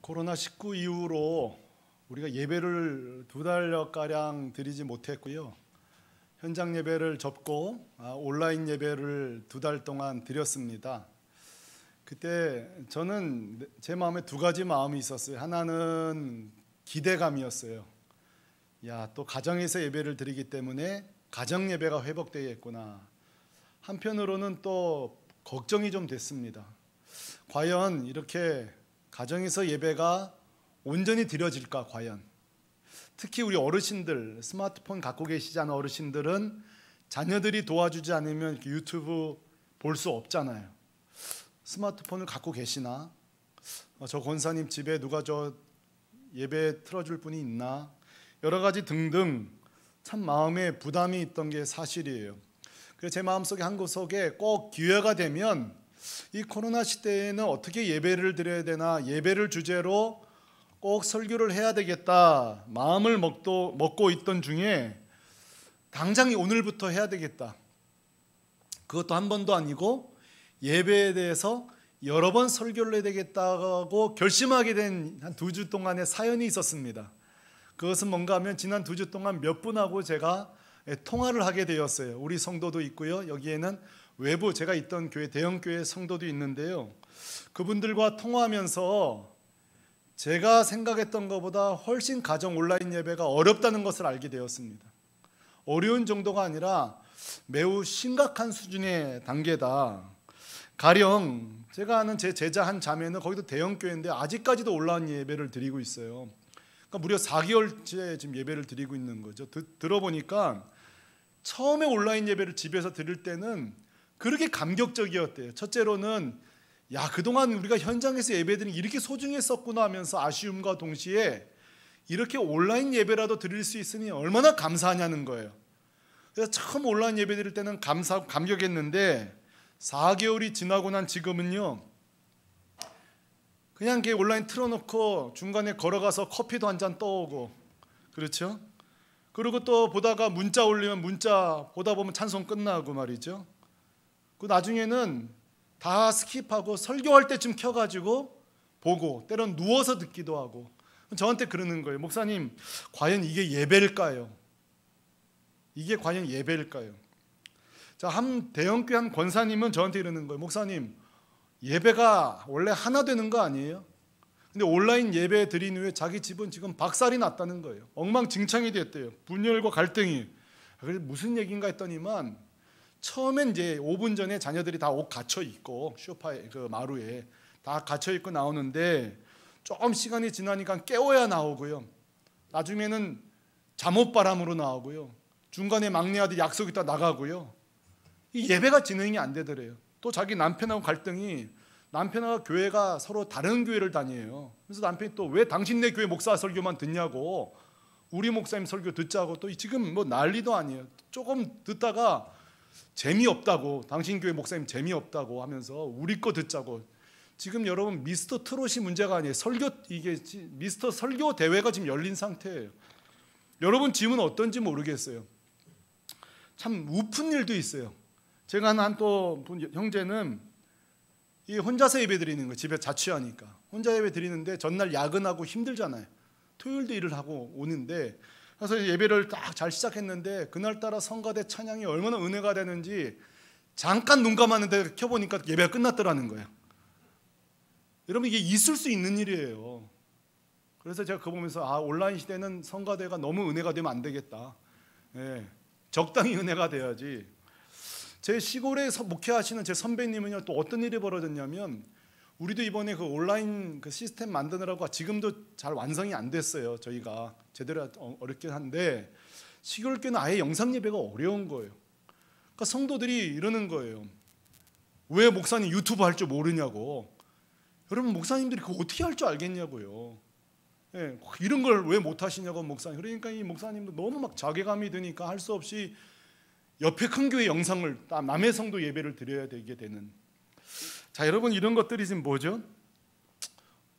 코로나19 이후로 우리가 예배를 2달여가량 드리지 못했고요. 현장 예배를 접고 온라인 예배를 2달 동안 드렸습니다. 그때 저는 제 마음에 2가지 마음이 있었어요. 하나는 기대감이었어요. 또 가정에서 예배를 드리기 때문에 가정 예배가 회복되겠구나. 한편으로는 또 걱정이 좀 됐습니다. 과연 이렇게 가정에서 예배가 온전히 드려질까 과연. 특히 우리 어르신들, 스마트폰 갖고 계시지 않은 어르신들은 자녀들이 도와주지 않으면 유튜브 볼 수 없잖아요. 스마트폰을 갖고 계시나? 저 권사님 집에 누가 저 예배 틀어줄 분이 있나? 여러 가지 등등 참 마음에 부담이 있던 게 사실이에요. 그래서 제 마음속에 한 구석에 꼭 기회가 되면 이 코로나 시대에는 어떻게 예배를 드려야 되나, 예배를 주제로 꼭 설교를 해야 되겠다 마음을 먹고 있던 중에 당장 오늘부터 해야 되겠다. 그것도 한 번도 아니고 예배에 대해서 여러 번 설교를 해야 되겠다고 결심하게 된 한 2주 동안의 사연이 있었습니다. 그것은 뭔가 하면 지난 2주 동안 몇 분하고 제가 통화를 하게 되었어요. 우리 성도도 있고요. 여기에는 외부 제가 있던 교회, 대형교회 성도도 있는데요. 그분들과 통화하면서 제가 생각했던 것보다 훨씬 가정 온라인 예배가 어렵다는 것을 알게 되었습니다. 어려운 정도가 아니라 매우 심각한 수준의 단계다. 가령 제가 아는 제 제자 한 자매는 거기도 대형교회인데 아직까지도 온라인 예배를 드리고 있어요. 그러니까 무려 4개월째 지금 예배를 드리고 있는 거죠. 들어보니까 처음에 온라인 예배를 집에서 드릴 때는 그렇게 감격적이었대요. 첫째로는 그동안 우리가 현장에서 예배드리는 이렇게 소중했었구나 하면서 아쉬움과 동시에 이렇게 온라인 예배라도 드릴 수 있으니 얼마나 감사하냐는 거예요. 그래서 처음 온라인 예배 드릴 때는 감격했는데 4개월이 지나고 난 지금은요, 그냥 온라인 틀어놓고 중간에 걸어가서 커피도 한 잔 떠오고, 그렇죠? 그리고 또 보다가 문자 올리면 문자 보다 보면 찬송 끝나고 말이죠. 그 나중에는 다 스킵하고 설교할 때쯤 켜가지고 보고, 때론 누워서 듣기도 하고. 저한테 그러는 거예요. 목사님, 과연 이게 예배일까요? 이게 과연 예배일까요? 한 대형교회 한 권사님은 저한테 이러는 거예요. 목사님, 예배가 원래 하나 되는 거 아니에요? 근데 온라인 예배 드린 후에 자기 집은 지금 박살이 났다는 거예요. 엉망진창이 됐대요. 분열과 갈등이. 그래서 무슨 얘기인가 했더니만 처음엔 이제 5분 전에 자녀들이 다 옷 갇혀 있고 소파에 그 마루에 다 갇혀 있고 나오는데 조금 시간이 지나니까 깨워야 나오고요. 나중에는 잠옷바람으로 나오고요. 중간에 막내 아들 약속 있다 나가고요. 이 예배가 진행이 안 되더래요. 또 자기 남편하고 갈등이, 남편하고 교회가 서로 다른 교회를 다녀요. 그래서 남편이 또 왜 당신네 교회 목사 설교만 듣냐고, 우리 목사님 설교 듣자고, 또 지금 뭐 난리도 아니에요. 조금 듣다가 재미없다고, 당신 교회 목사님 재미없다고 하면서 우리 거 듣자고. 지금 여러분 미스터 트롯이 문제가 아니에요. 이게 미스터 설교 대회가 지금 열린 상태예요. 여러분 집은 어떤지 모르겠어요. 참 우픈 일도 있어요. 제가 한 또 형제는 이 혼자서 예배 드리는 거예요. 집에 자취하니까 혼자 예배 드리는데 전날 야근하고 힘들잖아요. 토요일도 일을 하고 오는데, 그래서 예배를 딱 잘 시작했는데 그날따라 성가대 찬양이 얼마나 은혜가 되는지 잠깐 눈 감았는데 켜보니까 예배가 끝났더라는 거예요. 여러분, 이게 있을 수 있는 일이에요. 그래서 제가 그거 보면서 온라인 시대는 성가대가 너무 은혜가 되면 안 되겠다. 적당히 은혜가 돼야지. 제 시골에 목회하시는 제 선배님은요, 또 어떤 일이 벌어졌냐면, 우리도 이번에 그 온라인 그 시스템 만드느라고 지금도 잘 완성이 안 됐어요. 저희가 제대로 어렵긴 한데 시골교회는 아예 영상 예배가 어려운 거예요. 그러니까 성도들이 이러는 거예요. 왜 목사님 유튜브 할 줄 모르냐고. 여러분, 목사님들이 그거 어떻게 할 줄 알겠냐고요. 이런 걸 왜 못 하시냐고 목사님. 그러니까 이 목사님도 너무 막 자괴감이 드니까 할 수 없이 옆에 큰 교회 영상을 남의 성도 예배를 드려야 되게 되는. 자, 여러분, 이런 것들이 지금 뭐죠?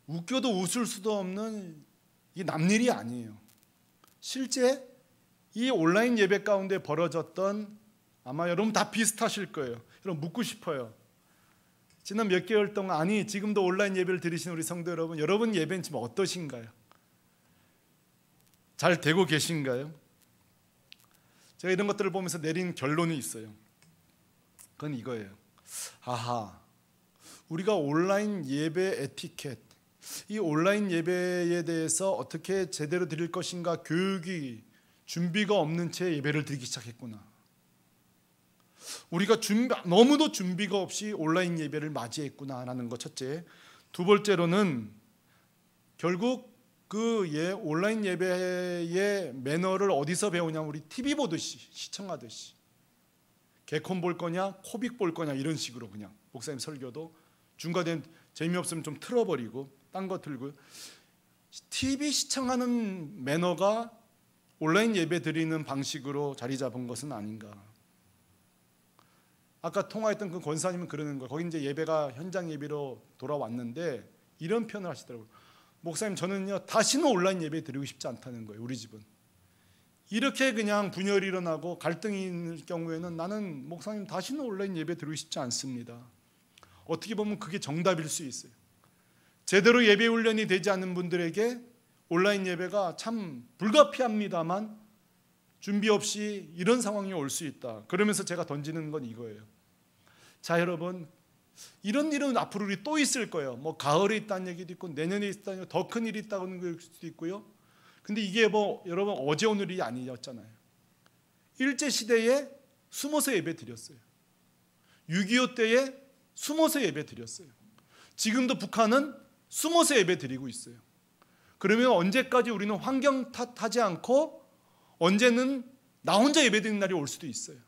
웃겨도 웃을 수도 없는 이 남일이 아니에요. 실제 이 온라인 예배 가운데 벌어졌던, 아마 여러분 다 비슷하실 거예요. 여러분, 묻고 싶어요. 지난 몇 개월 동안, 아니 지금도 온라인 예배를 드리시는 우리 성도 여러분, 여러분 예배는 지금 어떠신가요? 잘 되고 계신가요? 제가 이런 것들을 보면서 내린 결론이 있어요. 그건 이거예요. 아하, 우리가 온라인 예배 에티켓, 이 온라인 예배에 대해서 어떻게 제대로 드릴 것인가 교육이 준비가 없는 채 예배를 드리기 시작했구나. 우리가 너무도 준비가 없이 온라인 예배를 맞이했구나라는 것 첫째. 두 번째로는 결국 그 온라인 예배의 매너를 어디서 배우냐면 우리 TV 보듯이, 시청하듯이 개콘 볼 거냐 코빅 볼 거냐 이런 식으로 그냥 목사님 설교도 중간에 재미없으면 좀 틀어버리고 딴 거 틀고 TV 시청하는 매너가 온라인 예배 드리는 방식으로 자리 잡은 것은 아닌가. 아까 통화했던 그 권사님은 그러는 거예요. 거기 이제 예배가 현장 예배로 돌아왔는데 이런 표현을 하시더라고요. 목사님, 저는요 다시는 온라인 예배 드리고 싶지 않다는 거예요. 우리 집은 이렇게 그냥 분열이 일어나고 갈등이 있는 경우에는 나는 목사님 다시는 온라인 예배 드리고 싶지 않습니다. 어떻게 보면 그게 정답일 수 있어요. 제대로 예배 훈련이 되지 않은 분들에게 온라인 예배가 참 불가피합니다만 준비 없이 이런 상황이 올 수 있다. 그러면서 제가 던지는 건 이거예요. 자, 여러분, 이런 일은 앞으로 우리 또 있을 거예요. 뭐 가을에 있다는 얘기도 있고 내년에 있다는 더 큰 일이 있다는 걸 수도 있고요. 근데 이게 뭐 여러분 어제 오늘이 아니었잖아요. 일제 시대에 숨어서 예배 드렸어요. 6.25 때에 숨어서 예배 드렸어요. 지금도 북한은 숨어서 예배 드리고 있어요. 그러면 언제까지 우리는 환경 탓하지 않고 언제는 나 혼자 예배 드리는 날이 올 수도 있어요.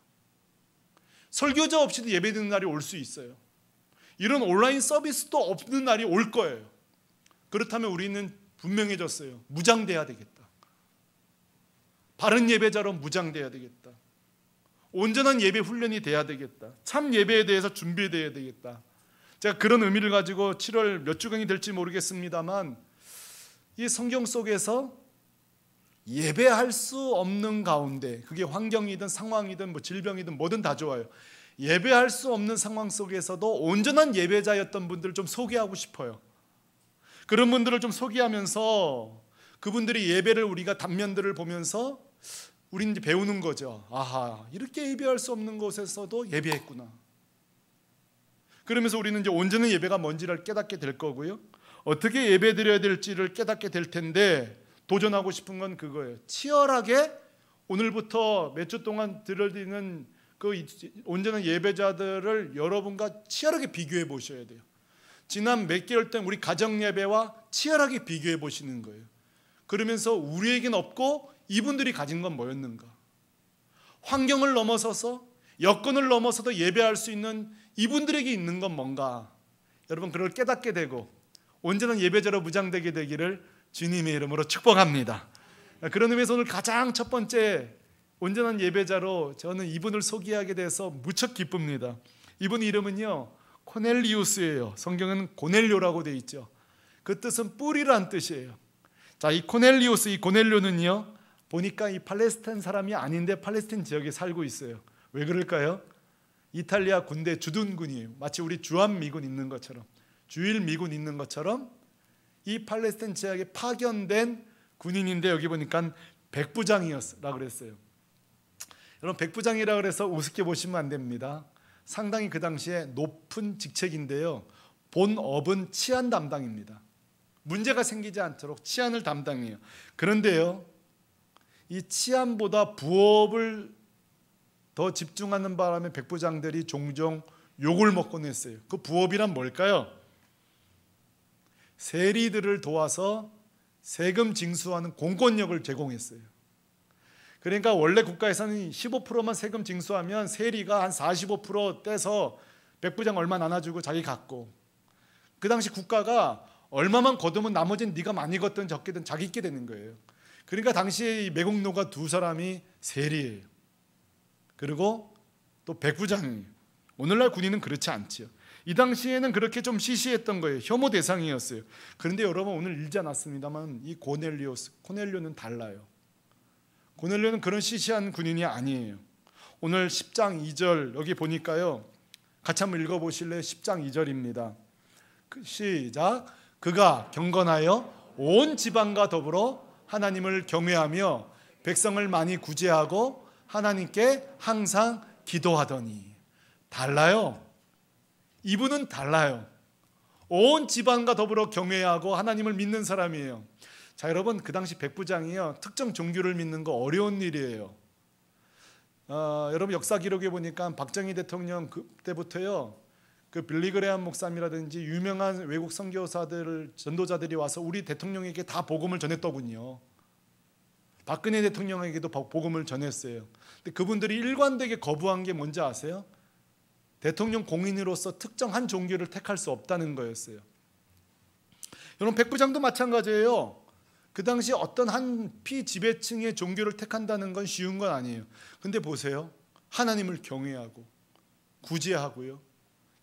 설교자 없이도 예배 드리는 날이 올 수 있어요. 이런 온라인 서비스도 없는 날이 올 거예요. 그렇다면 우리는 분명해졌어요. 무장돼야 되겠다. 바른 예배자로 무장돼야 되겠다. 온전한 예배 훈련이 돼야 되겠다. 참 예배에 대해서 준비돼야 되겠다. 제가 그런 의미를 가지고 7월 몇 주간이 될지 모르겠습니다만 이 성경 속에서 예배할 수 없는 가운데, 그게 환경이든 상황이든 뭐 질병이든 뭐든 다 좋아요. 예배할 수 없는 상황 속에서도 온전한 예배자였던 분들을 좀 소개하고 싶어요. 그런 분들을 좀 소개하면서 그분들이 예배를 우리가 단면들을 보면서 우리는 이제 배우는 거죠. 아하, 이렇게 예배할 수 없는 곳에서도 예배했구나. 그러면서 우리는 이제 온전한 예배가 뭔지를 깨닫게 될 거고요. 어떻게 예배 드려야 될지를 깨닫게 될 텐데 도전하고 싶은 건 그거예요. 치열하게 오늘부터 몇 주 동안 드리는 그 온전한 예배자들을 여러분과 치열하게 비교해 보셔야 돼요. 지난 몇 개월 동안 우리 가정 예배와 치열하게 비교해 보시는 거예요. 그러면서 우리에겐 없고 이분들이 가진 건 뭐였는가? 환경을 넘어서서 여건을 넘어서도 예배할 수 있는 이분들에게 있는 건 뭔가? 여러분 그걸 깨닫게 되고 온전한 예배자로 무장되게 되기를 주님의 이름으로 축복합니다. 그런 의미에서 오늘 가장 첫 번째 온전한 예배자로 저는 이분을 소개하게 돼서 무척 기쁩니다. 이분 이름은요 코넬리우스예요. 성경은 고넬료라고 되어 있죠. 그 뜻은 뿌리란 뜻이에요. 자, 이 코넬리우스, 이 고넬료는요 보니까 이 팔레스타인 사람이 아닌데 팔레스타인 지역에 살고 있어요. 왜 그럴까요? 이탈리아 군대 주둔군이에요. 마치 우리 주한미군 있는 것처럼, 주일미군 있는 것처럼 이 팔레스타인 지역에 파견된 군인인데 여기 보니까 백부장이었라고 그랬어요. 여러분 백부장이라고 해서 우습게 보시면 안 됩니다. 상당히 그 당시에 높은 직책인데요. 본업은 치안 담당입니다. 문제가 생기지 않도록 치안을 담당해요. 그런데요, 이 치안보다 부업을 더 집중하는 바람에 백부장들이 종종 욕을 먹곤 했어요. 그 부업이란 뭘까요? 세리들을 도와서 세금 징수하는 공권력을 제공했어요. 그러니까 원래 국가에서는 15%만 세금 징수하면 세리가 한 45% 떼서 백부장 얼마 나눠주고 자기 갖고, 그 당시 국가가 얼마만 거두면 나머지는 네가 많이 걷든 적게든 자기 있게 되는 거예요. 그러니까 당시에 이 매국노가 두 사람이 세리예요. 그리고 또 백부장이에요. 오늘날 군인은 그렇지 않지요. 이 당시에는 그렇게 좀 시시했던 거예요. 혐오 대상이었어요. 그런데 여러분 오늘 읽지 않았습니다만 이 코넬료는 달라요. 코넬료는 그런 시시한 군인이 아니에요. 오늘 10장 2절 여기 보니까요, 같이 한번 읽어보실래요? 10장 2절입니다. 시작. 그가 경건하여 온 지방과 더불어 하나님을 경외하며 백성을 많이 구제하고 하나님께 항상 기도하더니. 달라요. 이분은 달라요. 온 집안과 더불어 경외하고 하나님을 믿는 사람이에요. 자, 여러분, 그 당시 백부장이요, 특정 종교를 믿는 거 어려운 일이에요. 여러분 역사 기록에 보니까 박정희 대통령 그때부터요, 그 빌리그레함 목사님이라든지 유명한 외국 선교사들, 전도자들이 와서 우리 대통령에게 다 복음을 전했더군요. 박근혜 대통령에게도 복음을 전했어요. 근데 그분들이 일관되게 거부한 게 뭔지 아세요? 대통령 공인으로서 특정 한 종교를 택할 수 없다는 거였어요. 여러분, 백부장도 마찬가지예요. 그 당시 어떤 한 피지배층의 종교를 택한다는 건 쉬운 건 아니에요. 근데 보세요. 하나님을 경외하고 구제하고요,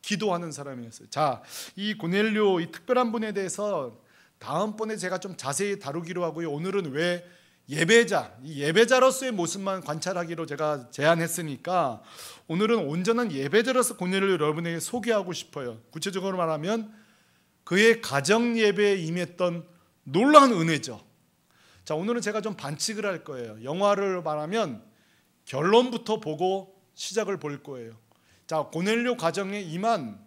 기도하는 사람이었어요. 자, 이 고넬료, 이 특별한 분에 대해서 다음번에 제가 좀 자세히 다루기로 하고요. 오늘은 왜 예배자, 이 예배자로서의 모습만 관찰하기로 제가 제안했으니까 오늘은 온전한 예배자로서 고넬료 여러분에게 소개하고 싶어요. 구체적으로 말하면 그의 가정 예배에 임했던 놀라운 은혜죠. 자, 오늘은 제가 좀 반칙을 할 거예요. 영화를 말하면 결론부터 보고 시작을 볼 거예요. 자, 고넬료 가정에 임한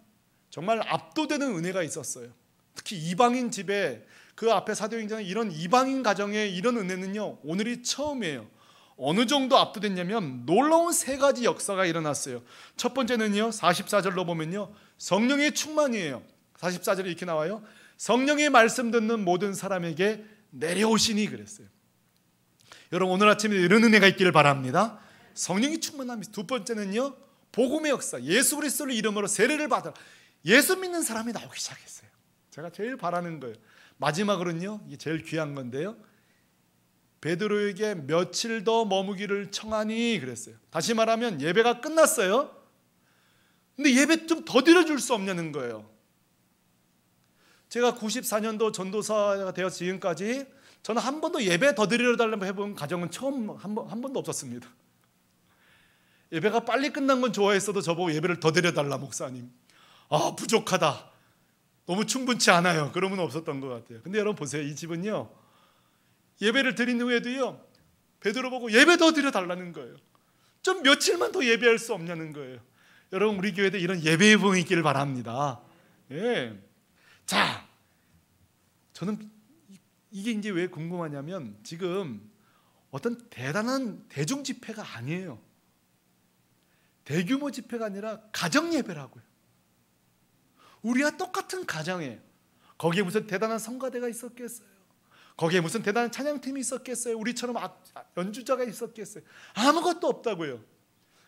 정말 압도되는 은혜가 있었어요. 특히 이방인 집에, 그 앞에 사도행전에 이런 이방인 가정에 이런 은혜는요, 오늘이 처음이에요. 어느 정도 압도됐냐면 놀라운 세 가지 역사가 일어났어요. 첫 번째는요, 44절로 보면요, 성령의 충만이에요. 44절에 이렇게 나와요. 성령의 말씀 듣는 모든 사람에게 내려오시니 그랬어요. 여러분, 오늘 아침에 이런 은혜가 있기를 바랍니다. 성령이 충만합니다. 두 번째는요, 복음의 역사, 예수 그리스도를 이름으로 세례를 받아 예수 믿는 사람이 나오기 시작했어요. 제가 제일 바라는 거예요. 마지막으로는요, 이게 제일 귀한 건데요, 베드로에게 며칠 더 머무기를 청하니 그랬어요. 다시 말하면 예배가 끝났어요. 근데 예배 좀 더 드려줄 수 없냐는 거예요. 제가 94년도 전도사가 되어 지금까지 저는 한 번도 예배 더 드려달라고 해본 가정은 처음 한 번도 없었습니다. 예배가 빨리 끝난 건 좋아했어도 저보고 예배를 더 드려달라 목사님, 부족하다, 너무 충분치 않아요, 그러면 없었던 것 같아요. 근데 여러분 보세요. 이 집은요, 예배를 드린 후에도요, 베드로 보고 예배 더 드려달라는 거예요. 좀 며칠만 더 예배할 수 없냐는 거예요. 여러분, 우리 교회도 이런 예배의 부흥이 있기를 바랍니다. 예. 자, 저는 이게 이제 왜 궁금하냐면 지금 어떤 대단한 대중 집회가 아니에요. 대규모 집회가 아니라 가정 예배라고요. 우리와 똑같은 가정이에요. 거기에 무슨 대단한 성가대가 있었겠어요? 거기에 무슨 대단한 찬양팀이 있었겠어요? 우리처럼 연주자가 있었겠어요? 아무것도 없다고요.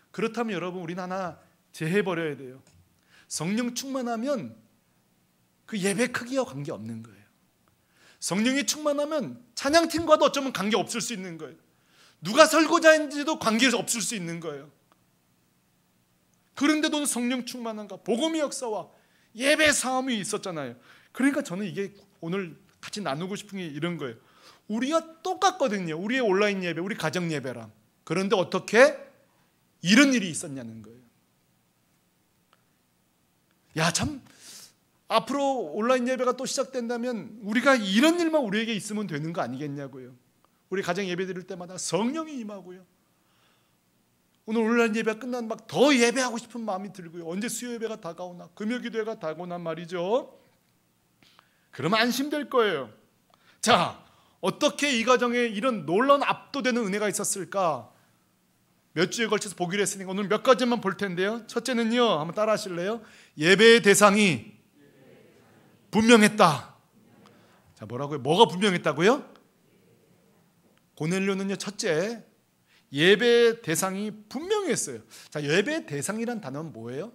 그렇다면 여러분, 우리는 하나 제해버려야 돼요. 성령 충만하면 그 예배 크기와 관계없는 거예요. 성령이 충만하면 찬양팀과도 어쩌면 관계없을 수 있는 거예요. 누가 설교자인지도 관계없을 수 있는 거예요. 그런데도 성령 충만한가? 복음의 역사와 예배 싸움이 있었잖아요. 그러니까 저는 이게 오늘 같이 나누고 싶은 게 이런 거예요. 우리가 똑같거든요. 우리의 온라인 예배, 우리 가정 예배랑. 그런데 어떻게 이런 일이 있었냐는 거예요. 야, 참, 앞으로 온라인 예배가 또 시작된다면 우리가 이런 일만 우리에게 있으면 되는 거 아니겠냐고요. 우리 가정 예배 드릴 때마다 성령이 임하고요, 오늘 온라인 예배가 끝나면 막 더 예배하고 싶은 마음이 들고요, 언제 수요 예배가 다가오나, 금요 기도회가 다가오나 말이죠. 그러면 안심될 거예요. 자, 어떻게 이 가정에 이런 놀라운 압도되는 은혜가 있었을까? 몇 주에 걸쳐서 보기로 했으니까 오늘 몇 가지만 볼 텐데요. 첫째는요, 한번 따라 하실래요? 예배의 대상이 분명했다. 자, 뭐라고요? 뭐가 분명했다고요? 고넬료는요, 첫째, 예배의 대상이 분명했어요. 자, 예배의 대상이란 단어는 뭐예요?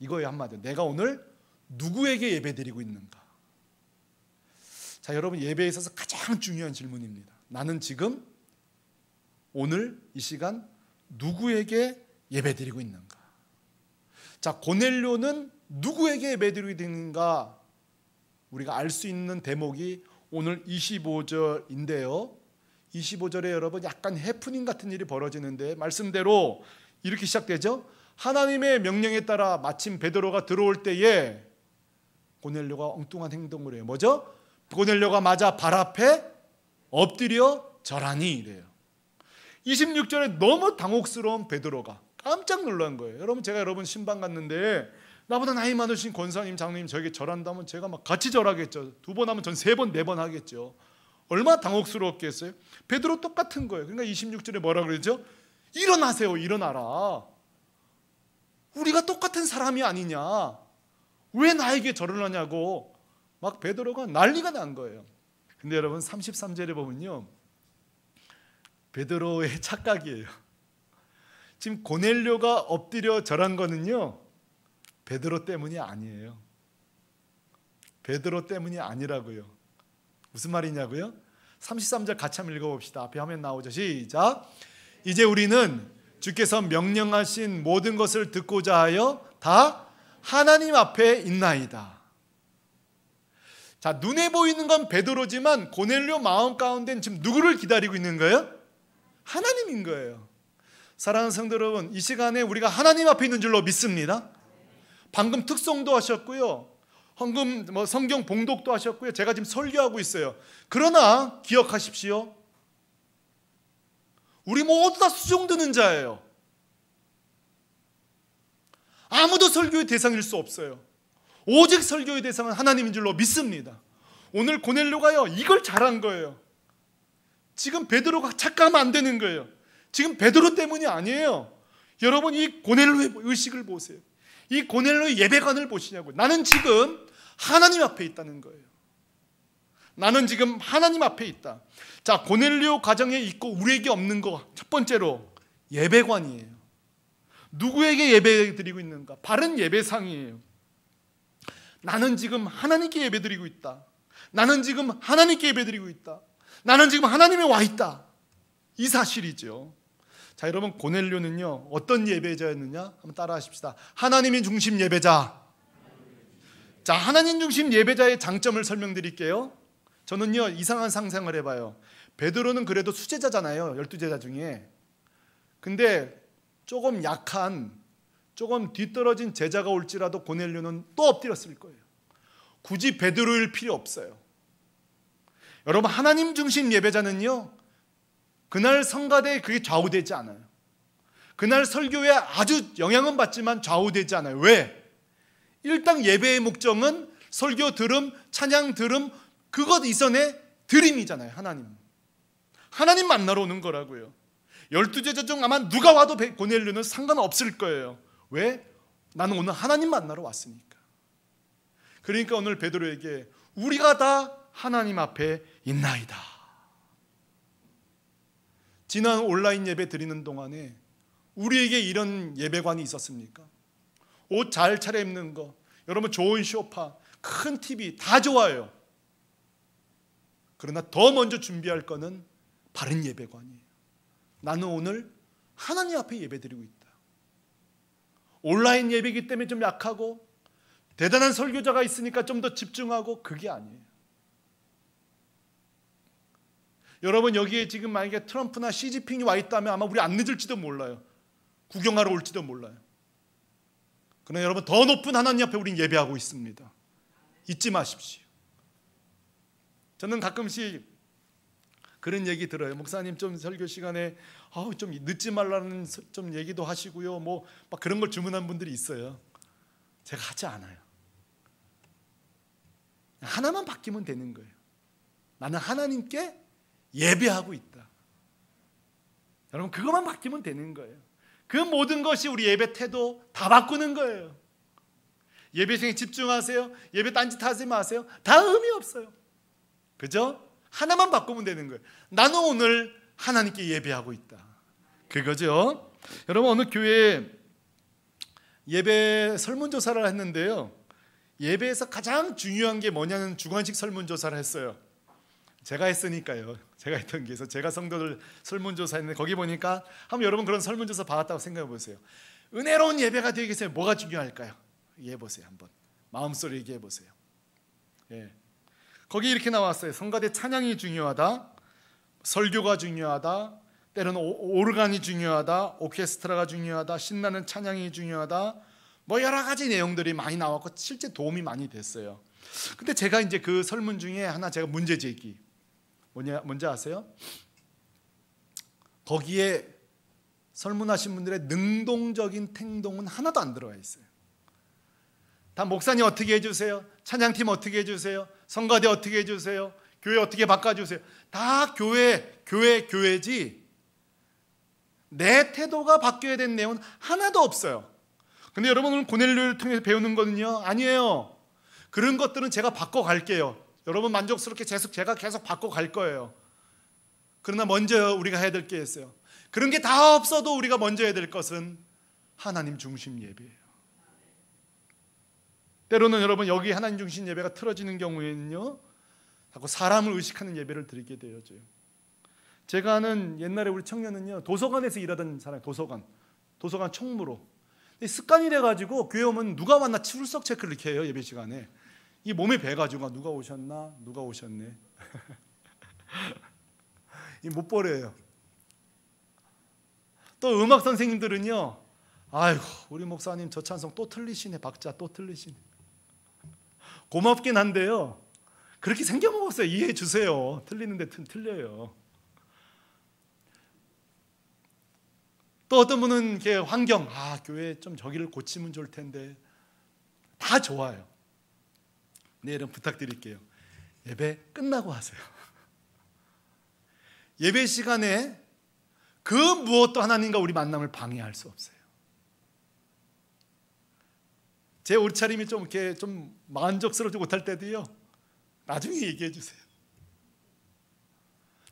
이거예요, 한마디로. 내가 오늘 누구에게 예배드리고 있는가? 자, 여러분, 예배에 있어서 가장 중요한 질문입니다. 나는 지금 오늘 이 시간 누구에게 예배드리고 있는가? 자, 고넬료는 누구에게 예배드리고 있는가? 우리가 알 수 있는 대목이 오늘 25절인데요. 25절에 여러분 약간 해프닝 같은 일이 벌어지는데 말씀대로 이렇게 시작되죠. 하나님의 명령에 따라 마침 베드로가 들어올 때에 고넬료가 엉뚱한 행동을 해요. 뭐죠? 고넬료가 맞아 발 앞에 엎드려 절하니 이래요. 26절에 너무 당혹스러운 베드로가 깜짝 놀란 거예요. 여러분, 제가 여러분 신방 갔는데 나보다 나이 많으신 권사님, 장로님 저에게 절한다면 제가 막 같이 절하겠죠. 2번 하면 전 3번, 4번 하겠죠. 얼마나 당혹스러웠겠어요. 베드로 똑같은 거예요. 그러니까 26절에 뭐라 그러죠? 일어나세요, 일어나라. 우리가 똑같은 사람이 아니냐, 왜 나에게 절을 하냐고 막 베드로가 난리가 난 거예요. 근데 여러분 33절에 보면요, 베드로의 착각이에요. 지금 고넬료가 엎드려 절한 거는요 베드로 때문이 아니에요. 베드로 때문이 아니라고요. 무슨 말이냐고요? 33절 같이 한번 읽어봅시다. 앞에 화면 나오죠. 시작. 이제 우리는 주께서 명령하신 모든 것을 듣고자 하여 다 하나님 앞에 있나이다. 자, 눈에 보이는 건 베드로지만 고넬료 마음 가운데는 지금 누구를 기다리고 있는 거예요? 하나님인 거예요. 사랑하는 성도 여러분, 이 시간에 우리가 하나님 앞에 있는 줄로 믿습니다. 방금 특송도 하셨고요, 방금 성경 봉독도 하셨고요, 제가 지금 설교하고 있어요. 그러나 기억하십시오, 우리 모두 다 수종드는 자예요. 아무도 설교의 대상일 수 없어요. 오직 설교의 대상은 하나님인 줄로 믿습니다. 오늘 고넬료가요 이걸 잘한 거예요. 지금 베드로가 착각하면 안 되는 거예요. 지금 베드로 때문이 아니에요. 여러분, 이 고넬료의 의식을 보세요. 이 고넬료의 예배관을 보시냐고요. 나는 지금 하나님 앞에 있다는 거예요. 나는 지금 하나님 앞에 있다. 자, 고넬료 가정에 있고 우리에게 없는 거, 첫 번째로 예배관이에요. 누구에게 예배 드리고 있는가? 바른 예배상이에요. 나는 지금 하나님께 예배 드리고 있다. 나는 지금 하나님께 예배 드리고 있다. 나는 지금 하나님에 와 있다. 이 사실이죠. 자, 여러분, 고넬료는요 어떤 예배자였느냐? 한번 따라 하십시다. 하나님이 중심 예배자. 자, 하나님 중심 예배자의 장점을 설명드릴게요. 저는요 이상한 상상을 해봐요. 베드로는 그래도 수제자잖아요, 12제자 중에. 근데 조금 약한, 조금 뒤떨어진 제자가 올지라도 고넬료는 또 엎드렸을 거예요. 굳이 베드로일 필요 없어요. 여러분, 하나님 중심 예배자는요 그날 성가대에 그게 좌우되지 않아요. 그날 설교에 아주 영향은 받지만 좌우되지 않아요. 왜? 일단 예배의 목적은 설교 들음, 찬양 들음, 그것 이전에 드림이잖아요. 하나님 만나러 오는 거라고요. 12제자 중 아마 누가 와도 고넬료는 상관없을 거예요. 왜? 나는 오늘 하나님 만나러 왔으니까. 그러니까 오늘 베드로에게 우리가 다 하나님 앞에 있나이다. 지난 온라인 예배 드리는 동안에 우리에게 이런 예배관이 있었습니까? 옷 잘 차려입는 거, 여러분 좋은 소파, 큰 TV 다 좋아요. 그러나 더 먼저 준비할 거는 바른 예배관이에요. 나는 오늘 하나님 앞에 예배드리고 있다. 온라인 예배이기 때문에 좀 약하고 대단한 설교자가 있으니까 좀 더 집중하고, 그게 아니에요. 여러분, 여기에 지금 만약에 트럼프나 시진핑이 와 있다면 아마 우리 안 늦을지도 몰라요. 구경하러 올지도 몰라요. 그러나 여러분, 더 높은 하나님 앞에 우리는 예배하고 있습니다. 잊지 마십시오. 저는 가끔씩 그런 얘기 들어요. 목사님 좀 설교 시간에 좀 늦지 말라는 좀 얘기도 하시고요, 뭐 막 그런 걸 주문한 분들이 있어요. 제가 하지 않아요. 하나만 바뀌면 되는 거예요. 나는 하나님께 예배하고 있다. 여러분, 그것만 바뀌면 되는 거예요. 그 모든 것이 우리 예배 태도 다 바꾸는 거예요. 예배생에 집중하세요. 예배 딴짓하지 마세요. 다 의미 없어요. 그죠? 하나만 바꾸면 되는 거예요. 나는 오늘 하나님께 예배하고 있다. 그거죠. 여러분, 어느 교회에 예배 설문조사를 했는데요, 예배에서 가장 중요한 게 뭐냐는 주관식 설문조사를 했어요. 제가 했으니까요. 제가 했던 게서 제가 성도들 설문조사했는데 거기 보니까 한번 여러분 그런 설문조사 받았다고 생각해 보세요. 은혜로운 예배가 되기 위해서 뭐가 중요할까요? 얘기해 보세요. 한번 마음속으로 얘기해 보세요. 예. 거기 이렇게 나왔어요. 성가대 찬양이 중요하다, 설교가 중요하다, 때로는 오르간이 중요하다, 오케스트라가 중요하다, 신나는 찬양이 중요하다, 뭐 여러 가지 내용들이 많이 나왔고 실제 도움이 많이 됐어요. 근데 제가 이제 그 설문 중에 하나 제가 문제 제기 뭔지 아세요? 거기에 설문하신 분들의 능동적인 행동은 하나도 안 들어가 있어요. 다 목사님 어떻게 해주세요, 찬양팀 어떻게 해주세요, 성가대 어떻게 해주세요, 교회 어떻게 바꿔주세요. 다 교회지 내 태도가 바뀌어야 되는 내용은 하나도 없어요. 근데 여러분 오늘 고넬료를 통해서 배우는 거는요, 아니에요. 그런 것들은 제가 바꿔갈게요. 여러분 만족스럽게 제가 계속 바꿔갈 거예요. 그러나 먼저 우리가 해야 될 게 있어요. 그런 게 다 없어도 우리가 먼저 해야 될 것은 하나님 중심 예배예요. 때로는 여러분 여기 하나님 중심 예배가 틀어지는 경우에는요, 자꾸 사람을 의식하는 예배를 드리게 되어져요. 제가 아는 옛날에 우리 청년은요, 도서관에서 일하던 사람, 도서관 총무로 습관이 돼가지고 교회 오면 누가 왔나 출석 체크를 이렇게 해요. 예배 시간에 이 몸에 배가지고 누가 오셨나, 누가 오셨네. 이 못 버려요. 또 음악 선생님들은요, 아이고 우리 목사님 저 찬송 또 틀리시네, 박자 또 틀리시네. 고맙긴 한데요, 그렇게 생겨먹었어요. 이해해 주세요. 틀리는데 틀려요. 또 어떤 분은 이렇게 환경, 교회 좀 저기를 고치면 좋을 텐데, 다 좋아요. 네, 여러분 부탁드릴게요. 예배 끝나고 하세요. 예배 시간에 그 무엇도 하나님과 우리 만남을 방해할 수 없어요. 제 옷차림이 좀 이렇게 좀 만족스럽지 못할 때도요, 나중에 얘기해 주세요.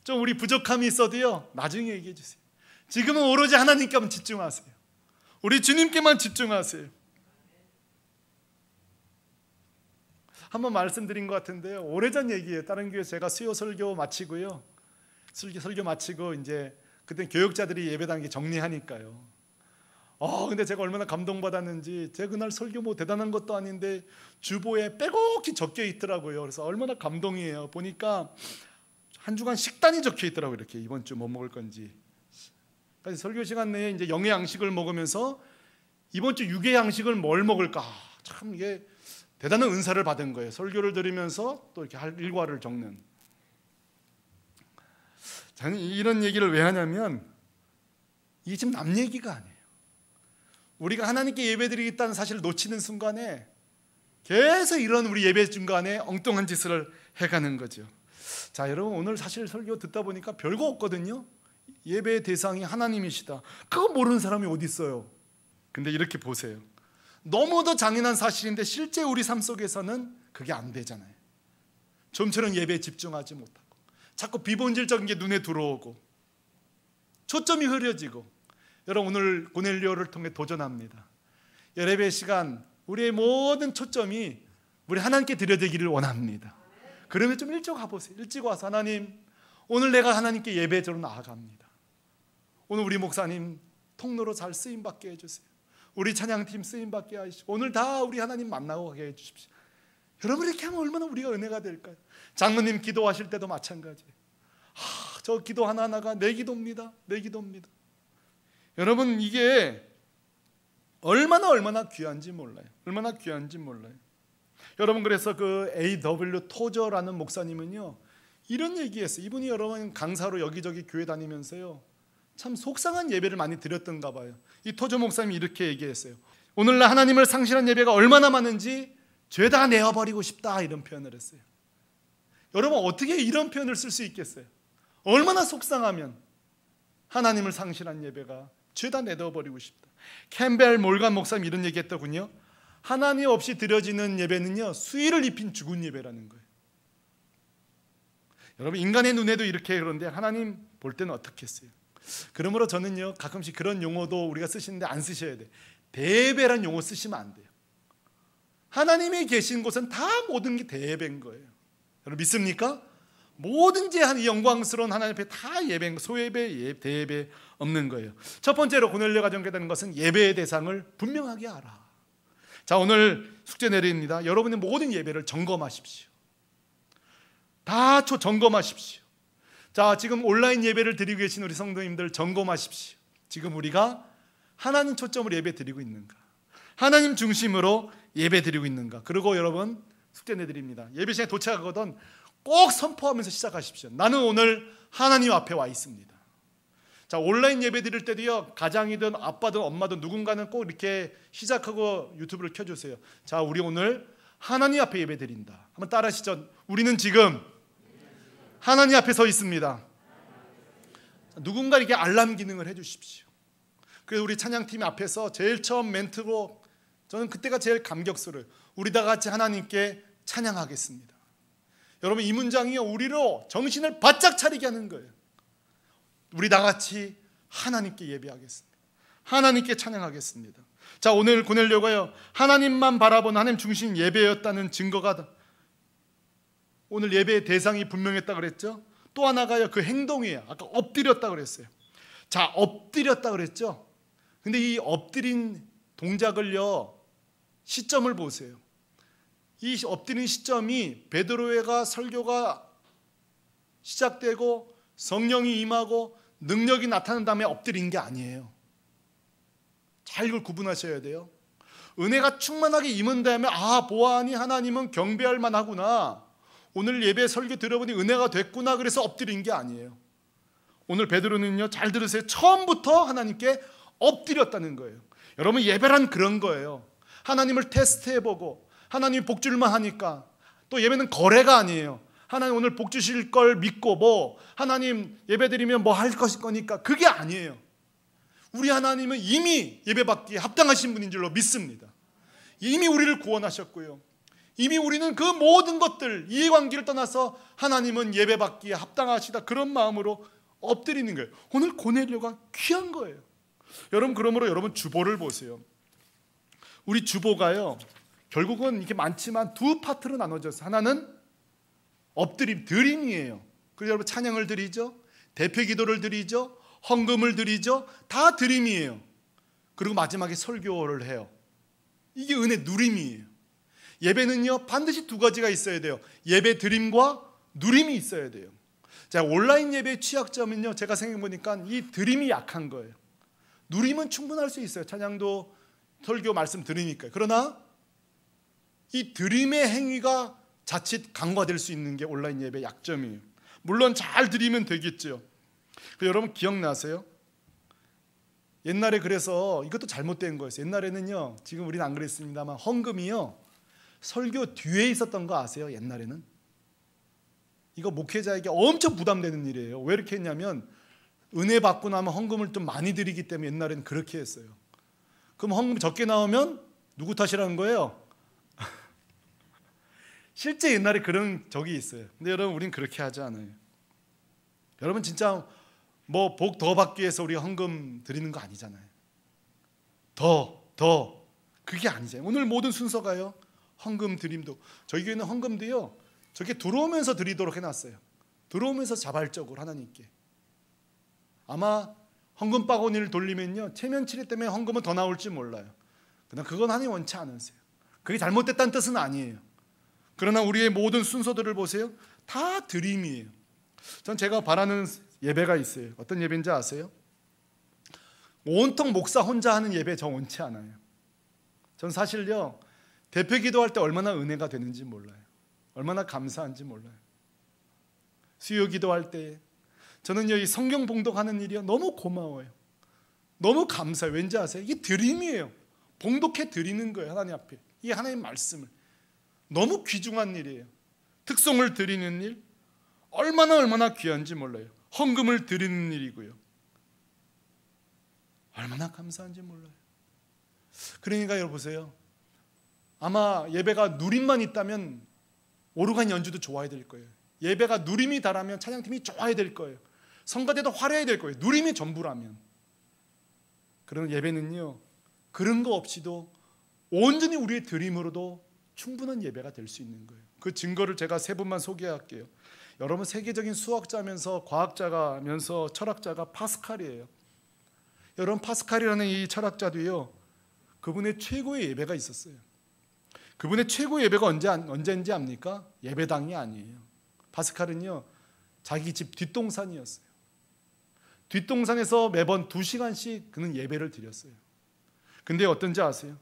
좀 우리 부족함이 있어도요, 나중에 얘기해 주세요. 지금은 오로지 하나님께만 집중하세요. 우리 주님께만 집중하세요. 한번 말씀드린 것 같은데요, 오래전 얘기예요. 다른 교회 제가 수요 설교 마치고요, 설교 마치고 이제 그때 교육자들이 예배당 정리하니까요. 근데 제가 얼마나 감동받았는지, 제가 그날 설교 뭐 대단한 것도 아닌데 주보에 빼곡히 적혀 있더라고요. 그래서 얼마나 감동이에요. 보니까 한 주간 식단이 적혀 있더라고요. 이렇게 이번 주 뭐 먹을 건지. 그래서 설교 시간 내에 이제 영의 양식을 먹으면서 이번 주 육의 양식을 뭘 먹을까, 참 이게 대단한 은사를 받은 거예요. 설교를 들으면서 또 이렇게 할 일과를 적는. 저는 이런 얘기를 왜 하냐면, 이게 지금 남 얘기가 아니에요. 우리가 하나님께 예배드리겠다는 사실을 놓치는 순간에 계속 이런 우리 예배 중간에 엉뚱한 짓을 해가는 거죠. 자, 여러분 오늘 사실 설교 듣다 보니까 별거 없거든요. 예배의 대상이 하나님이시다. 그거 모르는 사람이 어디 있어요. 근데 이렇게 보세요. 너무도 당연한 사실인데 실제 우리 삶 속에서는 그게 안 되잖아요. 좀처럼 예배에 집중하지 못하고 자꾸 비본질적인 게 눈에 들어오고 초점이 흐려지고. 여러분 오늘 고넬료를 통해 도전합니다. 예배 시간 우리의 모든 초점이 우리 하나님께 드려지기를 원합니다. 그러면 좀 일찍 가보세요. 일찍 와서 하나님, 오늘 내가 하나님께 예배자로 나아갑니다. 오늘 우리 목사님 통로로 잘 쓰임받게 해주세요. 우리 찬양팀 쓰임받게 하시고 오늘 다 우리 하나님 만나고 가게 해주십시오. 여러분 이렇게 하면 얼마나 우리가 은혜가 될까요? 장로님 기도하실 때도 마찬가지예요. 저 기도 하나하나가 내 기도입니다. 내 기도입니다. 여러분 이게 얼마나 귀한지 몰라요. 얼마나 귀한지 몰라요. 여러분 그래서 그 A.W. 토저라는 목사님은요 이런 얘기했어요. 이분이 여러분 강사로 여기저기 교회 다니면서요 참 속상한 예배를 많이 드렸던가 봐요. 이 토저 목사님이 이렇게 얘기했어요. 오늘날 하나님을 상실한 예배가 얼마나 많은지 죄다 내어버리고 싶다, 이런 표현을 했어요. 여러분 어떻게 이런 표현을 쓸 수 있겠어요? 얼마나 속상하면 하나님을 상실한 예배가 죄다 내어버리고 싶다. 캠벨 몰간 목사님 이런 얘기했더군요. 하나님 없이 드려지는 예배는요 수위를 입힌 죽은 예배라는 거예요. 여러분 인간의 눈에도 이렇게 그런데 하나님 볼 때는 어떻겠어요? 그러므로 저는요 가끔씩 그런 용어도 우리가 쓰시는데 안 쓰셔야 돼요. 대예배란 용어 쓰시면 안 돼요. 하나님이 계신 곳은 다 모든 게 대예배인 거예요. 여러분 믿습니까? 뭐든지 영광스러운 하나님 앞에 다 예배, 소예배, 대예배 없는 거예요. 첫 번째로 고넬료가 전개되는 것은 예배의 대상을 분명하게 알아. 자, 오늘 숙제 내립니다. 여러분의 모든 예배를 점검하십시오. 다 점검하십시오. 자, 지금 온라인 예배를 드리고 계신 우리 성도님들 점검하십시오. 지금 우리가 하나님 초점으로 예배 드리고 있는가? 하나님 중심으로 예배 드리고 있는가? 그리고 여러분 숙제 내드립니다. 예배 시간에 도착하거든 꼭 선포하면서 시작하십시오. 나는 오늘 하나님 앞에 와 있습니다. 자, 온라인 예배 드릴 때도요, 가장이든 아빠든 엄마든 누군가는 꼭 이렇게 시작하고 유튜브를 켜주세요. 자, 우리 오늘 하나님 앞에 예배 드린다. 한번 따라 하시죠. 우리는 지금 하나님 앞에 서 있습니다. 누군가 이렇게 알람 기능을 해주십시오. 그래서 우리 찬양팀 앞에서 제일 처음 멘트로, 저는 그때가 제일 감격스러워요. 우리 다 같이 하나님께 찬양하겠습니다. 여러분, 이 문장이요, 우리로 정신을 바짝 차리게 하는 거예요. 우리 다 같이 하나님께 예배하겠습니다. 하나님께 찬양하겠습니다. 자, 오늘 고넬료가요, 하나님만 바라보는 하나님 중심 예배였다는 증거가, 오늘 예배의 대상이 분명했다 그랬죠. 또 하나가요, 그 행동이에요. 아까 엎드렸다 그랬어요. 자, 엎드렸다 그랬죠. 근데 이 엎드린 동작을요, 시점을 보세요. 이 엎드린 시점이 베드로가 설교가 시작되고 성령이 임하고 능력이 나타난 다음에 엎드린 게 아니에요. 잘 이걸 구분하셔야 돼요. 은혜가 충만하게 임한 다음에 보아하니 하나님은 경배할 만하구나, 오늘 예배 설교 들어보니 은혜가 됐구나, 그래서 엎드린 게 아니에요. 오늘 베드로는요, 잘 들으세요, 처음부터 하나님께 엎드렸다는 거예요. 여러분, 예배란 그런 거예요. 하나님을 테스트해보고 하나님이 복 줄만 하니까. 또 예배는 거래가 아니에요. 하나님 오늘 복 주실 걸 믿고 하나님 예배 드리면 할 거니까, 그게 아니에요. 우리 하나님은 이미 예배받기에 합당하신 분인 줄로 믿습니다. 이미 우리를 구원하셨고요, 이미 우리는 그 모든 것들, 이해관계를 떠나서 하나님은 예배받기에 합당하시다, 그런 마음으로 엎드리는 거예요. 오늘 고넬료가 귀한 거예요. 여러분, 그러므로 여러분 주보를 보세요. 우리 주보가요, 결국은 이렇게 많지만 두 파트로 나눠져서, 하나는 엎드림, 드림이에요. 그래서 여러분 찬양을 드리죠, 대표 기도를 드리죠, 헌금을 드리죠, 다 드림이에요. 그리고 마지막에 설교를 해요. 이게 은혜 누림이에요. 예배는요, 반드시 두 가지가 있어야 돼요. 예배 드림과 누림이 있어야 돼요. 자, 온라인 예배의 취약점은요, 제가 생각해보니까 이 드림이 약한 거예요. 누림은 충분할 수 있어요. 찬양도 설교 말씀 들으니까. 그러나 이 드림의 행위가 자칫 강화될 수 있는 게 온라인 예배의 약점이에요. 물론 잘 드리면 되겠죠. 여러분 기억나세요? 옛날에 그래서 이것도 잘못된 거였어요. 옛날에는요, 지금 우리는 안 그랬습니다만 헌금이요, 설교 뒤에 있었던 거 아세요? 옛날에는 이거 목회자에게 엄청 부담되는 일이에요. 왜 이렇게 했냐면, 은혜 받고 나면 헌금을 좀 많이 드리기 때문에 옛날에는 그렇게 했어요. 그럼 헌금 적게 나오면 누구 탓이라는 거예요? 실제 옛날에 그런 적이 있어요. 근데 여러분, 우린 그렇게 하지 않아요. 여러분, 진짜 복 더 받기 위해서 우리가 헌금 드리는 거 아니잖아요. 더 그게 아니잖아요. 오늘 모든 순서가요, 헌금 드림도, 저희 교회는 헌금도요, 저게 들어오면서 드리도록 해놨어요. 들어오면서 자발적으로 하나님께. 아마 헌금 바구니를 돌리면요, 체면치레 때문에 헌금은 더 나올지 몰라요. 그러나 그건 하나님 원치 않으세요. 그게 잘못됐다는 뜻은 아니에요. 그러나 우리의 모든 순서들을 보세요. 다 드림이에요. 전 제가 바라는 예배가 있어요. 어떤 예배인지 아세요? 온통 목사 혼자 하는 예배 저 원치 않아요. 전 사실요, 대표 기도할 때 얼마나 은혜가 되는지 몰라요. 얼마나 감사한지 몰라요. 수요 기도할 때 저는요, 이 성경 봉독하는 일이요, 너무 고마워요. 너무 감사해요. 왠지 아세요? 이게 드림이에요. 봉독해 드리는 거예요, 하나님 앞에. 이게 하나님 말씀을. 너무 귀중한 일이에요. 특송을 드리는 일, 얼마나 귀한지 몰라요. 헌금을 드리는 일이고요, 얼마나 감사한지 몰라요. 그러니까 여러분 보세요. 아마 예배가 누림만 있다면 오르간 연주도 좋아야 될 거예요. 예배가 누림이 달하면 찬양팀이 좋아야 될 거예요. 성가대도 화려해야 될 거예요. 누림이 전부라면. 그런 예배는요, 그런 거 없이도 온전히 우리의 드림으로도 충분한 예배가 될 수 있는 거예요. 그 증거를 제가 세 분만 소개할게요. 여러분, 세계적인 수학자면서 과학자가면서 철학자가 파스칼이에요. 여러분, 파스칼이라는 이 철학자도요, 그분의 최고의 예배가 있었어요. 그분의 최고의 예배가 언제인지 압니까? 예배당이 아니에요. 파스칼은요, 자기 집 뒷동산이었어요. 뒷동산에서 매번 2시간씩 그는 예배를 드렸어요. 근데 어떤지 아세요?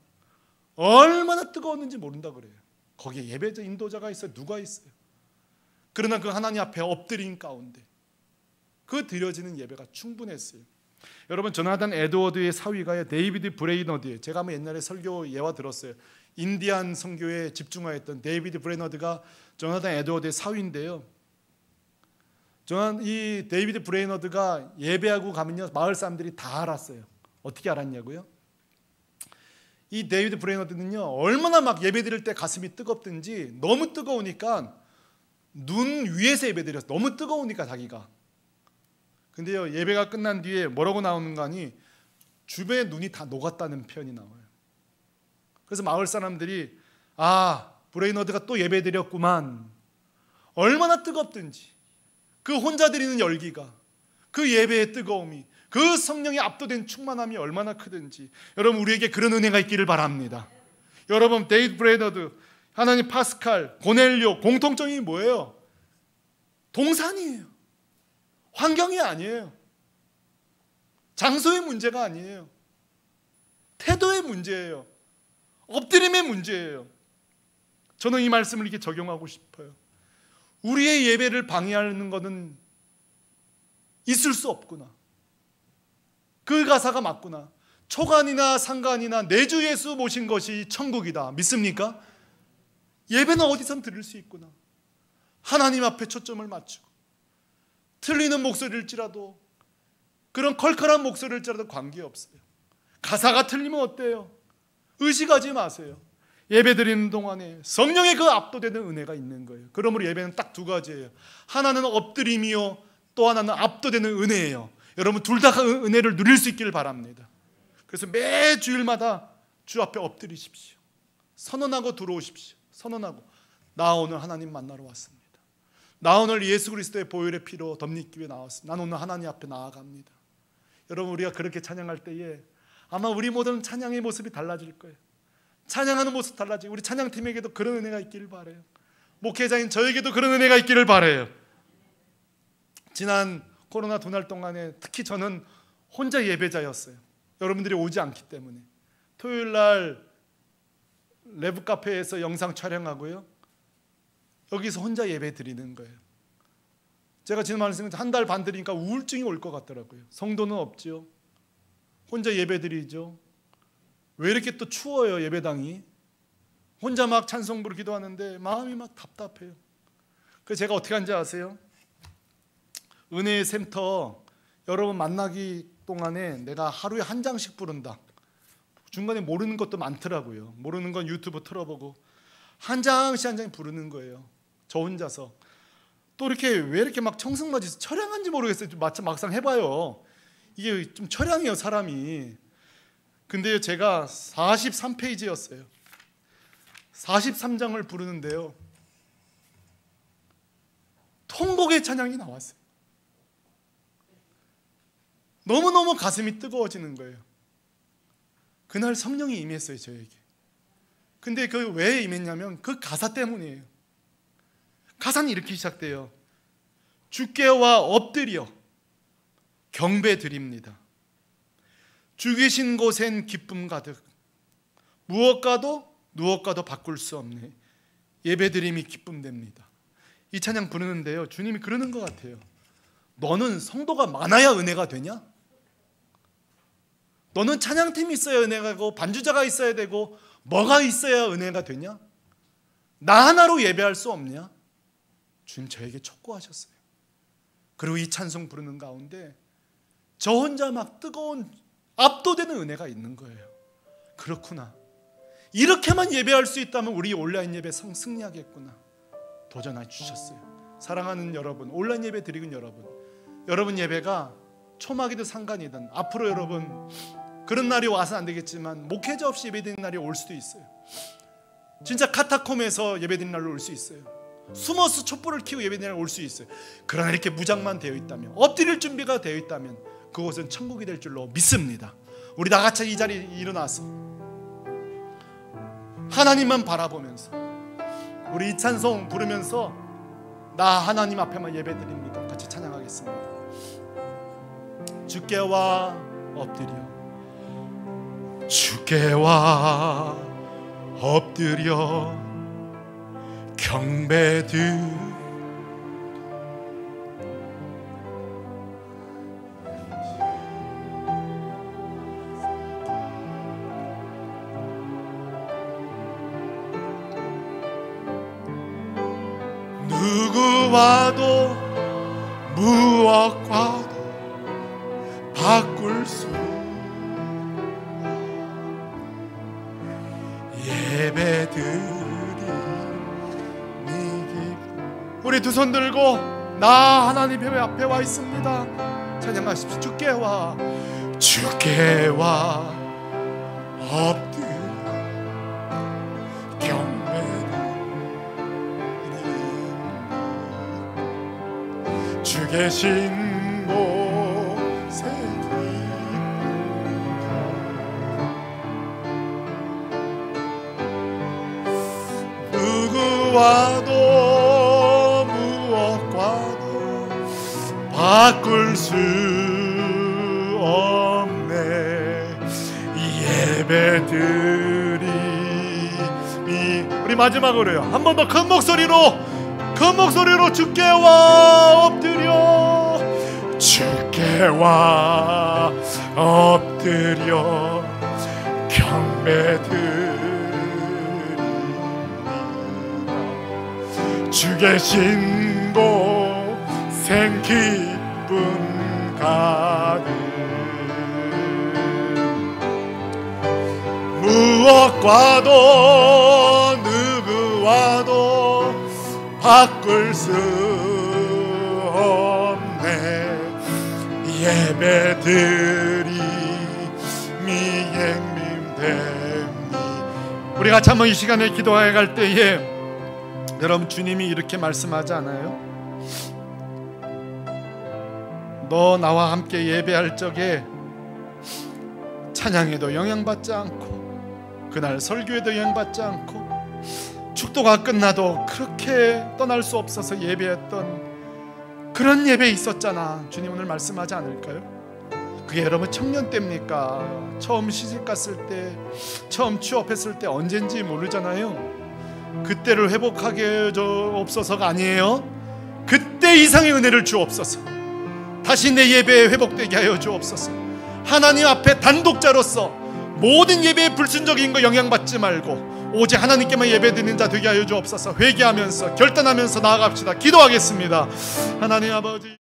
얼마나 뜨거웠는지 모른다 그래요. 거기에 예배자 인도자가 있어요. 누가 있어요? 그러나 그 하나님 앞에 엎드린 가운데 그 드려지는 예배가 충분했어요. 여러분, 조나단 에드워드의 사위가요, 데이비드 브레이너드예요. 제가 한번 옛날에 설교 예화 들었어요. 인디안 선교에 집중하였던 데이비드 브레이너드가 조나단 에드워드의 사위인데요. 이 데이비드 브레이너드가 예배하고 가면요, 마을 사람들이 다 알았어요. 어떻게 알았냐고요? 이 데이비드 브레이너드는요, 얼마나 막 예배 드릴 때 가슴이 뜨겁든지 너무 뜨거우니까 눈 위에서 예배 드렸어요. 너무 뜨거우니까 자기가. 근데요, 예배가 끝난 뒤에 뭐라고 나오는 거 아니, 주변에 눈이 다 녹았다는 표현이 나와요. 그래서 마을 사람들이 브레이너드가 또 예배 드렸구만. 얼마나 뜨겁든지 그 혼자 드리는 열기가, 그 예배의 뜨거움이, 그 성령의 압도된 충만함이 얼마나 크든지, 여러분, 우리에게 그런 은혜가 있기를 바랍니다. 여러분, 데이비드 브레이너드, 하나님 파스칼, 고넬료, 공통점이 뭐예요? 동산이에요. 환경이 아니에요. 장소의 문제가 아니에요. 태도의 문제예요. 엎드림의 문제예요. 저는 이 말씀을 이렇게 적용하고 싶어요. 우리의 예배를 방해하는 것은 있을 수 없구나. 그 가사가 맞구나. 초간이나 상간이나 내 주 예수 모신 것이 천국이다. 믿습니까? 예배는 어디선 들을 수 있구나. 하나님 앞에 초점을 맞추고, 틀리는 목소리일지라도, 그런 컬컬한 목소리일지라도 관계없어요. 가사가 틀리면 어때요? 의식하지 마세요. 예배 드리는 동안에 성령의 그 압도되는 은혜가 있는 거예요. 그러므로 예배는 딱 2가지예요. 하나는 엎드림이요, 또 하나는 압도되는 은혜예요. 여러분, 둘 다 그 은혜를 누릴 수 있기를 바랍니다. 그래서 매 주일마다 주 앞에 엎드리십시오. 선언하고 들어오십시오. 선언하고, 나 오늘 하나님 만나러 왔습니다. 나 오늘 예수 그리스도의 보혈의 피로 덧입기 위해 나왔습니다. 난 오늘 하나님 앞에 나아갑니다. 여러분, 우리가 그렇게 찬양할 때에 아마 우리 모든 찬양의 모습이 달라질 거예요. 찬양하는 모습 달라지고, 우리 찬양팀에게도 그런 은혜가 있기를 바라요. 목회자인 저에게도 그런 은혜가 있기를 바라요. 지난 코로나 2날 동안에 특히 저는 혼자 예배자였어요. 여러분들이 오지 않기 때문에. 토요일 날 레브 카페에서 영상 촬영하고요, 여기서 혼자 예배 드리는 거예요. 제가 지난 말씀에 1달 반 드리니까 우울증이 올 것 같더라고요. 성도는 없지요. 혼자 예배 드리죠. 왜 이렇게 또 추워요, 예배당이. 혼자 막 찬송 부르 기도하는데 마음이 막 답답해요. 그래서 제가 어떻게 하는지 아세요? 은혜의 센터 여러분 만나기 동안에 내가 하루에 1장씩 부른다. 중간에 모르는 것도 많더라고요. 모르는 건 유튜브 틀어보고 한 장씩 부르는 거예요. 저 혼자서. 또 이렇게 왜 이렇게 막 청승맞이 처량한지 모르겠어요. 좀 막상 해봐요. 이게 좀 처량해요, 사람이. 근데 제가 43페이지였어요. 43장을 부르는데요, 통곡의 찬양이 나왔어요. 너무너무 가슴이 뜨거워지는 거예요. 그날 성령이 임했어요, 저에게. 근데 그 왜 임했냐면 그 가사 때문이에요. 가사는 이렇게 시작돼요. 주께와 엎드려 경배 드립니다. 주 계신 곳엔 기쁨 가득, 무엇과도 바꿀 수 없네. 예배드림이 기쁨됩니다. 이 찬양 부르는데요, 주님이 그러는 것 같아요. 너는 성도가 많아야 은혜가 되냐? 너는 찬양팀이 있어야 은혜가 되고 반주자가 있어야 되고 뭐가 있어야 은혜가 되냐? 나 하나로 예배할 수 없냐? 주님 저에게 촉구하셨어요. 그리고 이 찬송 부르는 가운데 저 혼자 막 뜨거운 압도되는 은혜가 있는 거예요. 그렇구나. 이렇게만 예배할 수 있다면 우리 온라인 예배 승리하겠구나. 도전해 주셨어요. 사랑하는 여러분, 온라인 예배 드리는 여러분 예배가 초막이든 상간이든 앞으로 여러분 그런 날이 와서 안 되겠지만 목회자 없이 예배드리는 날이 올 수도 있어요. 진짜 카타콤에서 예배드리는 날로 올 수 있어요. 숨어서 촛불을 켜고 예배드리는 날 올 수 있어요. 그러나 이렇게 무장만 되어 있다면, 엎드릴 준비가 되어 있다면 그곳은 천국이 될 줄로 믿습니다. 우리 다 같이 이 자리에 일어나서 하나님만 바라보면서 우리 이 찬송 부르면서 나 하나님 앞에만 예배드립니다. 같이 찬양하겠습니다. 주께와 엎드려, 주께와 엎드려 경배드 누구와도 무엇과도 바꿀 수 예배드리니 우리 두 손 들고 나 하나님 앞에 와 있습니다. 찬양하십시오. 주께와 엎드려 주 계신 곳에 누구와도 무엇과도 바꿀 수 없네 예배드리니. 우리 마지막으로요, 한 번 더 큰 목소리로 주께와 엎드려, 주께와 엎드려 경배드리니 주 계신 곳엔 기쁨 가득 무엇과도 누구와도 바꿀 수 없네 예배드리니 행님됨니. 우리 같이 한번 이 시간에 기도해 갈 때에 여러분, 주님이 이렇게 말씀하지 않아요? 너 나와 함께 예배할 적에 찬양에도 영향받지 않고 그날 설교에도 영향받지 않고 축도가 끝나도 그렇게 떠날 수 없어서 예배했던 그런 예배 있었잖아. 주님 오늘 말씀하지 않을까요? 그게 여러분 청년 때입니까? 처음 시집 갔을 때, 처음 취업했을 때 언젠지 모르잖아요. 그때를 회복하게 주옵소서가 아니에요. 그때 이상의 은혜를 주옵소서. 다시 내 예배에 회복되게 하여 주옵소서. 하나님 앞에 단독자로서 모든 예배에 불순적인 거 영향받지 말고 오직 하나님께만 예배드리는 자 되게 하여 주옵소서. 회개하면서 결단하면서 나아갑시다. 기도하겠습니다. 하나님 아버지,